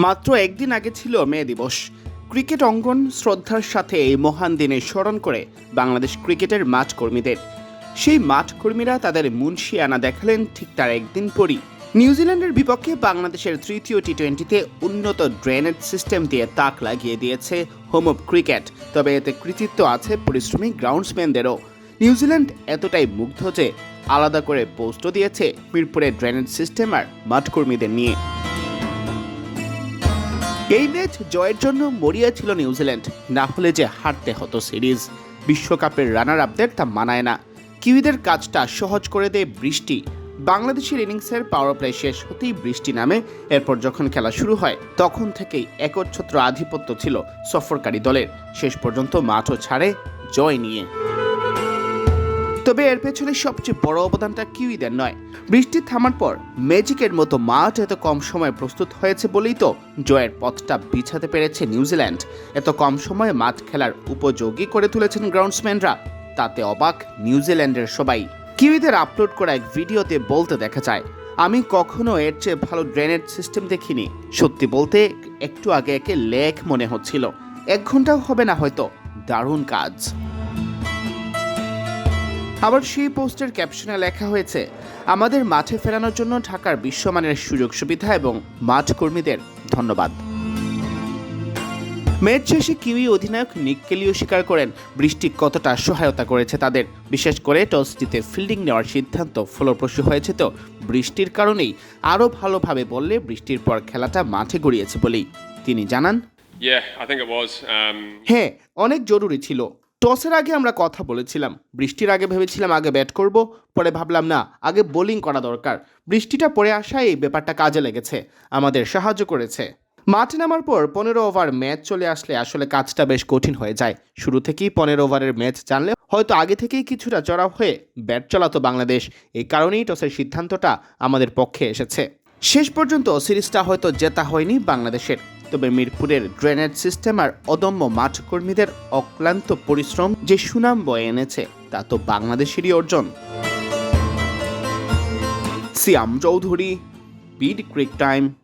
মাত্র একদিন আগে ছিল মে দিবস। ক্রিকেট অঙ্গন শ্রদ্ধার সাথে এই মহান দিনে স্মরণ করে বাংলাদেশ ক্রিকেটের মাঠ কর্মীদের। সেই মাঠ কর্মীরা তাদের মুন্সিয়ানা দেখালেন ঠিক তার একদিন পরই। নিউজিল্যান্ডের বিপক্ষে বাংলাদেশের তৃতীয় টি-20তে উন্নত ড্রেনেজ সিস্টেম দিয়ে তাক লাগিয়ে দিয়েছে হোম অব ক্রিকেট। তবে এতে কৃতিত্ব আছে পরিশ্রমী গ্রাউন্ডসম্যানদেরও। নিউজিল্যান্ড এতটাই মুগ্ধ যে আলাদা করে পোস্টও দিয়েছে মিরপুরের ড্রেনেজ সিস্টেম আর মাঠ কর্মীদের নিয়ে। এই ম্যাচ জয়ের জন্য মরিয়া ছিল নিউজিল্যান্ড, না হলে যে হারতে হতো সিরিজ। বিশ্বকাপের রানার আপদের তা মানায় না। কিউইদের কাজটা সহজ করে দেয় বৃষ্টি। বাংলাদেশের ইনিংসের পাওয়ার প্লে শেষ হতেই বৃষ্টি নামে। এরপর যখন খেলা শুরু হয় তখন থেকেই একচ্ছত্র আধিপত্য ছিল সফরকারী দলের। শেষ পর্যন্ত মাঠও ছাড়ে জয় নিয়ে। তবে এর পেছনে সবচেয়ে বড় অবদানটা কিউইদের নয়। বৃষ্টি থামার পর ম্যাজিকের মতো মাঠ এত কম সময়ে প্রস্তুত হয়েছে বলেই তো জয়ের পথটা বিছাতে পেরেছে নিউজিল্যান্ড। এত কম সময়ে মাঠ খেলার উপযোগী করে তুলেছেন গ্রাউন্ডসম্যানরা। তাতে অবাক নিউজিল্যান্ডের সবাই। কিউইদের আপলোড করা এক ভিডিওতে বলতে দেখা যায়, আমি কখনো এর চেয়ে ভালো ড্রেনেজ সিস্টেম দেখিনি। সত্যি বলতে একটু আগে একে লেখ মনে হচ্ছিল। 1 ঘন্টাও হবে না হয়তো। দারুণ কাজ। আবার সেই পোস্টের ক্যাপশনে লেখা হয়েছে, আমাদের মাঠে ফেরানোর জন্য ঢাকার বিশ্বমানের সুযোগ সুবিধা এবং মাঠ কর্মীদের ধন্যবাদ। ম্যাচ শেষে কিউই অধিনায়ক নিক কেলিও স্বীকার করেন বৃষ্টি কতটা সহায়তা করেছে তাদের। বিশেষ করে টস জিতে ফিল্ডিং নেওয়ার সিদ্ধান্ত ফলপ্রসূ হয়েছে তো বৃষ্টির কারণেই। আরও ভালোভাবে বললে বৃষ্টির পর খেলাটা মাঠে গড়িয়েছে বলেই তিনি জানান। হ্যাঁ, অনেক জরুরি ছিল। টসের আগে আমরা কথা বলেছিলাম। বৃষ্টির আগে ভেবেছিলাম আগে ব্যাট করব, পরে ভাবলাম না, আগে বোলিং করা দরকার। বৃষ্টিটা পরে আসায় এই ব্যাপারটা কাজে লেগেছে, আমাদের সাহায্য করেছে। মাঠে নামার পর 15 ওভার ম্যাচ চলে আসলে আসলে কাজটা বেশ কঠিন হয়ে যায়। শুরু থেকেই 15 ওভারের ম্যাচ জানলে হয়তো আগে থেকেই কিছুটা চড়াও হয়ে ব্যাট চালাতো বাংলাদেশ। এই কারণেই টসের সিদ্ধান্তটা আমাদের পক্ষে এসেছে। শেষ পর্যন্ত সিরিজটা হয়তো জেতা হয়নি বাংলাদেশের। তবে মিরপুরের ড্রেনেজ সিস্টেম আর অদম্য মাঠ কর্মীদের অক্লান্ত পরিশ্রম যে সুনাম বয়ে এনেছে তা তো বাংলাদেশেরই অর্জন। সিয়াম চৌধুরী, বিড ক্রিক টাইম।